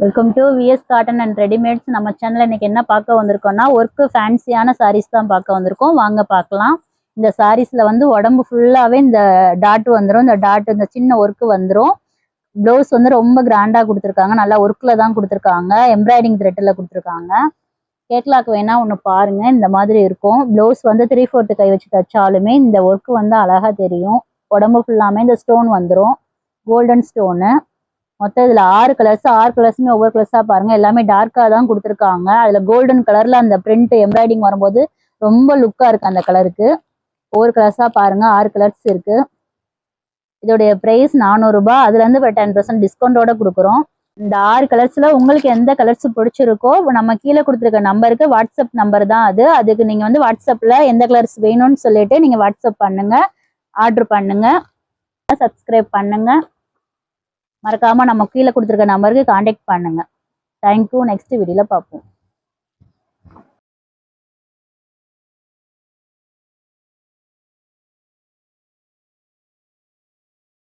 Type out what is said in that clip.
Welcome to VS cotton and readymades. நம்ம channel இன்னைக்கு என்ன பார்க்க வந்திருக்கோம்னா ஒர்க்கு ஃபேன்சியான சாரீஸ் தான் பார்க்க வந்திருக்கோம். வாங்க பார்க்கலாம். இந்த சாரீஸ்ல வந்து உடம்பு ஃபுல்லாவே இந்த டாட் வந்துடும். இந்த டாட் இந்த சின்ன ஒர்க்கு வந்துடும். ப்ளவுஸ் வந்து ரொம்ப கிராண்டா கொடுத்துருக்காங்க. நல்லா ஒர்க்ல தான் கொடுத்துருக்காங்க. எம்ப்ராய்டிங் த்ரெட்ல கொடுத்துருக்காங்க. கேட்லாக் வேணா ஒன்று பாருங்க. இந்த மாதிரி இருக்கும். ப்ளவுஸ் வந்து 3/4 கை வச்சு தச்சாலுமே இந்த ஒர்க்கு வந்து அழகா தெரியும். உடம்பு ஃபுல்லாமே இந்த ஸ்டோன் வந்துடும். Golden stone. மொத்தம் இதில் 6 கலர்ஸுமே ஒவ்வொரு கலர்ஸாக பாருங்கள். எல்லாமே டார்க்காக தான் கொடுத்துருக்காங்க. அதில் கோல்டன் கலரில் அந்த பிரிண்ட் எம்ப்ராய்டிங் வரும்போது ரொம்ப லுக்காக இருக்குது அந்த கலருக்கு. ஒவ்வொரு கலர்ஸாக பாருங்கள். 6 கலர்ஸ் இருக்குது. இதோடைய ப்ரைஸ் 400 ரூபாய். அதுலேருந்து 10% டிஸ்கவுண்டோட கொடுக்குறோம். இந்த 6 கலர்ஸில் உங்களுக்கு எந்த கலர்ஸ் பிடிச்சிருக்கோ நம்ம கீழே கொடுத்துருக்க நம்பருக்கு வாட்ஸ்அப் நம்பர் தான் அது. அதுக்கு நீங்கள் வந்து வாட்ஸ்அப்பில் எந்த கலர்ஸ் வேணும்னு சொல்லிட்டு நீங்கள் வாட்ஸ்அப் பண்ணுங்கள். ஆர்டர் பண்ணுங்கள். சப்ஸ்கிரைப் பண்ணுங்கள். மறக்காம நம்ம கீழே கொடுத்துருக்க நம்பருக்கு கான்டாக்ட் பண்ணுங்க. தேங்க்யூ. நெக்ஸ்ட் வீடியோல பார்ப்போம்.